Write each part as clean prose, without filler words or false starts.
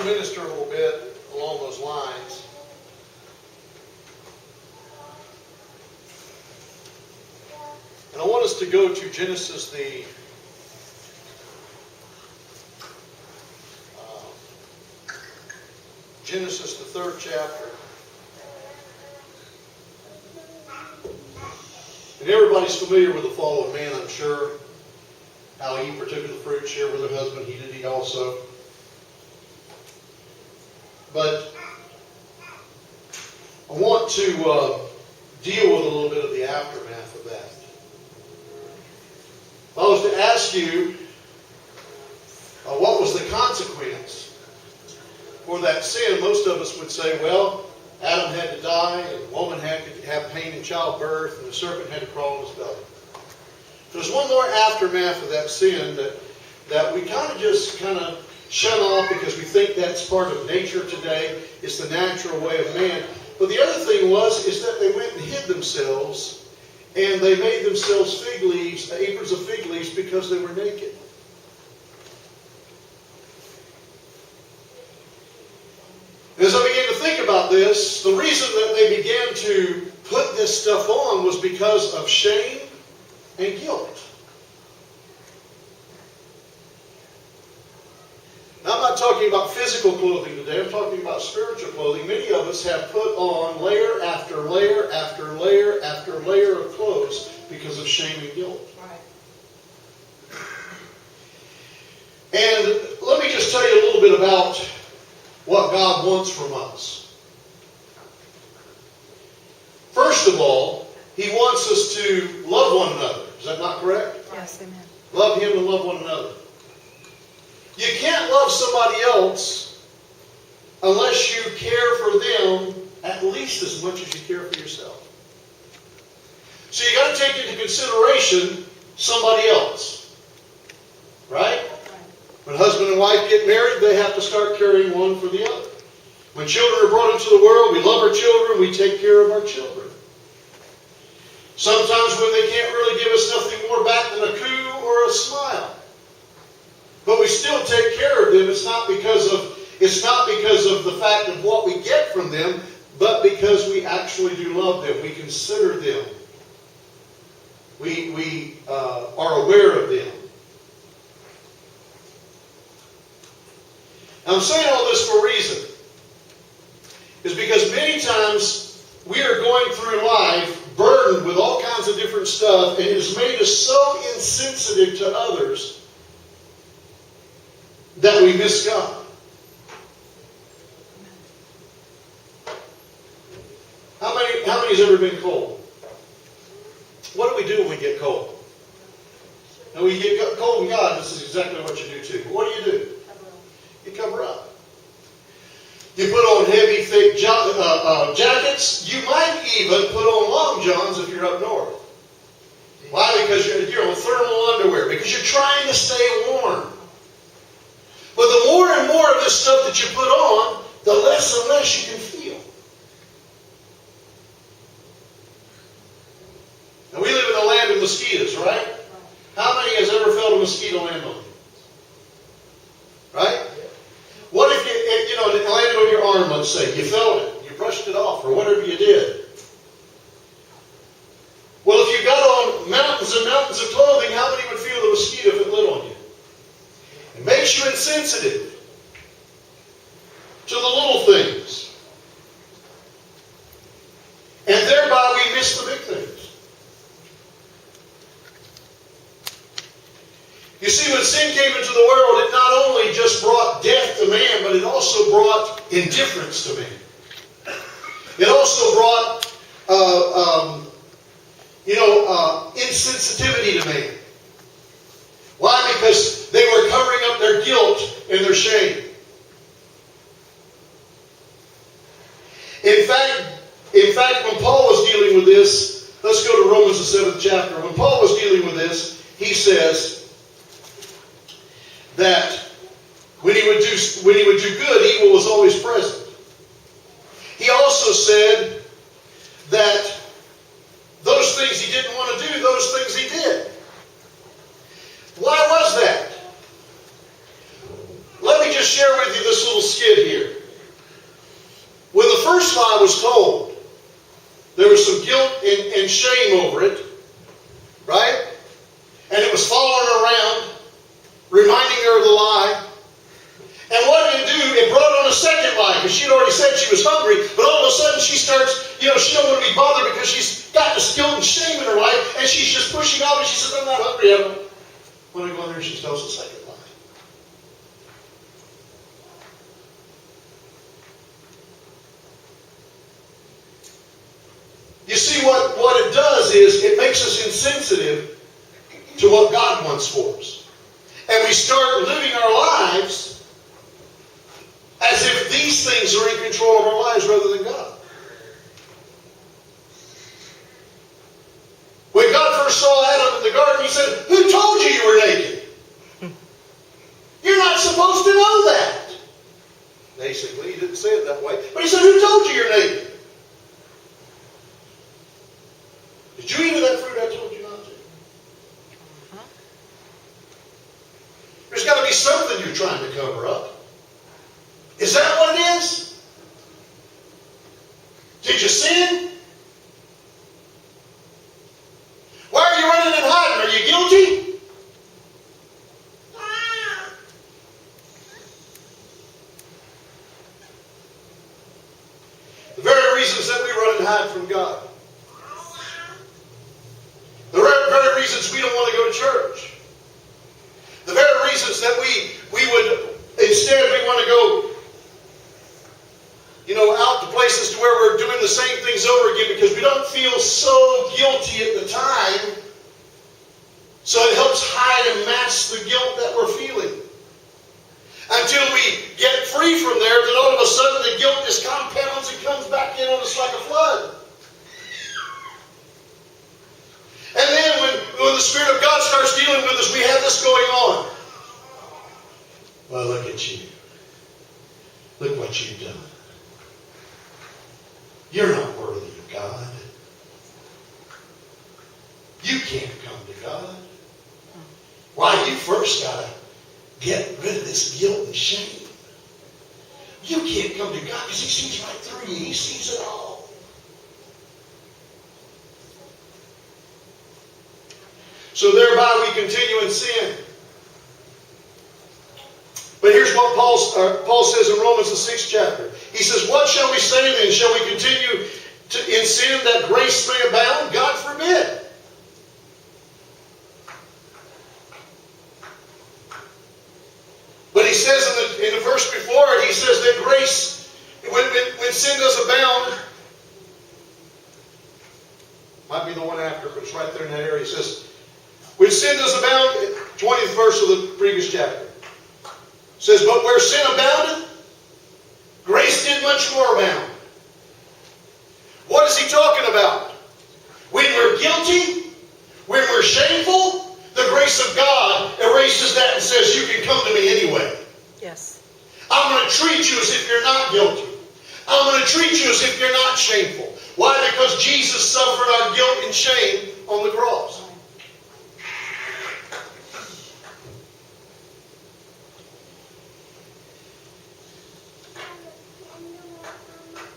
to minister a little bit along those lines. And I want us to go to Genesis, the third chapter. And everybody's familiar with the fall of man, I'm sure. How Eve partook of the fruit, shared with her husband, he did eat also. But I want to deal with a little bit of the aftermath of that. If I was to ask you what was the consequence for that sin, most of us would say, well, Adam had to die, and the woman had to have pain in childbirth, and the serpent had to crawl in his belly. There's one more aftermath of that sin that we kind of shut off because we think that's part of nature today. It's the natural way of man. But the other thing is that they went and hid themselves, and they made themselves fig leaves, aprons of fig leaves, because they were naked. As I began to think about this, the reason that they began to put this stuff on was because of shame and guilt. Now, I'm not talking about physical clothing today. I'm talking about spiritual clothing. Many of us have put on layer after layer after layer after layer of clothes because of shame and guilt. Right. And let me just tell you a little bit about what God wants from us. First of all, He wants us to love one another. Is that not correct? Yes, amen. Love Him and love one another. You can't love somebody else unless you care for them at least as much as you care for yourself. So you got to take into consideration somebody else. Right? When husband and wife get married, they have to start caring one for the other. When children are brought into the world, we love our children, we take care of our children. Sometimes when they can't really give us nothing more back than a coo or a smile. But we still take care of them. It's not because of the fact of what we get from them, but because we actually do love them. We consider them. We are aware of them. Now, I'm saying all this for a reason. Is because many times we are going through life burdened with all kinds of different stuff, and it has made us so insensitive to others that we miss God. How many has ever been cold? What do we do when we get cold? Now, when you get cold in God, this is exactly what you do too. But what do? You cover up. You put on heavy, thick jackets. You might even put on long johns if you're up north. Why? Because you're on thermal underwear. Because you're trying to stay warm. But the more and more of this stuff that you put on, the less and less you can feel. Now, we live in a land of mosquitoes, right? How many has ever felt a mosquito land on you? Right? What if it landed on your arm, let's say. You felt it. You brushed it off, or whatever you did. Well, if you got on mountains and mountains of clothing, how many would feel the mosquito if it lit on you? It makes you insensitive to the little things. And thereby we miss the big things. You see, when sin came into the world, it not only just brought death to man, but it also brought indifference to man. It also brought, insensitivity to man. Why? Because they were covering up their guilt and their shame. In fact, when Paul was dealing with this, let's go to Romans the 7th chapter. When Paul was dealing with this, he says that when he would do good, evil was always present. He also said that those things he didn't want to do, those things he did. Why was that? Let me just just share with you this little skit here. When the first lie was told, there was some guilt and shame over it, right? And it was following her around, reminding her of the lie. And what did it do? It brought on a second lie, because she'd already said she was hungry, but all of a sudden she starts, she don't want to be bothered because she's got this guilt and shame in her life, and she's just pushing off, and she says, I'm not hungry, I don't want to go in there, and she tells the second lie. You see, what it does is it makes us insensitive to what God wants for us. And we start living our lives as if these things are in control of our lives rather than God. When God first saw Adam in the garden, He said, who told you you were naked? You're not supposed to know that. Basically, He didn't say it that way. But He said, who told you you're naked? Did you eat of that fruit I told you not to? There's got to be something you're trying to cover up. Is that what it is? Did you sin? Why are you running and hiding? Are you guilty? The very reasons that we run and hide from God. The very reasons we don't want to go to church. The very reasons that we would, instead we want to go, out to places to where we're doing the same things over again because we don't feel so guilty at the time. So it helps hide and mask the guilt that we're feeling. Until we get free from there, then all of a sudden the guilt just compounds and comes back in on us like a flood. And then when the Spirit of God starts dealing with us, we have this going on. Well, look at you. Look what you've done. You're not worthy of God. You can't come to God. Why, you first got to get rid of this guilt and shame. You can't come to God because He sees right through you. He sees it all. So thereby we continue in sin. But here's what Paul says in Romans the 6th chapter. He says, what shall we say then? Shall we continue in sin that grace may abound? God forbid. But he says in the verse before it, he says that grace, when sin does abound, might be the one after, but it's right there in that area. He says, when sin does abound, 20th verse of the previous chapter. It says, but where sin abounded, grace did much more abound. What is he talking about? When we're guilty, when we're shameful, the grace of God erases that and says, you can come to me anyway. Yes. I'm going to treat you as if you're not guilty. I'm going to treat you as if you're not shameful. Why? Because Jesus suffered our guilt and shame on the cross.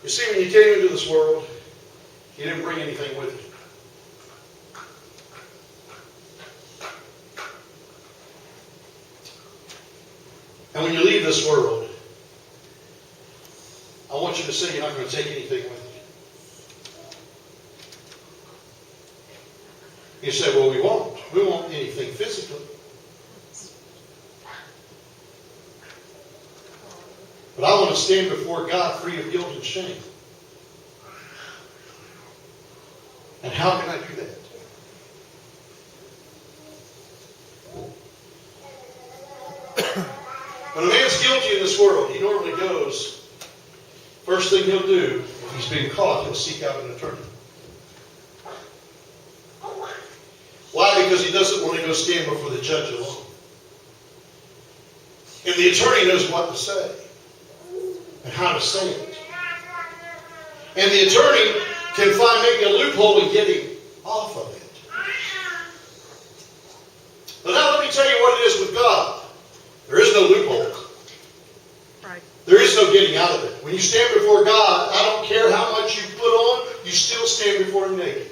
You see, when you came into this world, you didn't bring anything with you. And when you leave this world, I want you to say you're not going to take anything with you. You say, well, we won't. We won't anything physically. But I want to stand before God free of guilt and shame. And how can I do that? When a man's guilty in this world, he normally goes, first thing he'll do, if he's been caught, he'll seek out an attorney. Why? Because he doesn't want to go stand before the judge alone. And the attorney knows what to say and how to say it. And the attorney can make a loophole and get him off of it. But now let me tell you what it is with God. There is no loophole. Right. There is no getting out of it. When you stand before God, I don't care how much you put on, you still stand before Him naked.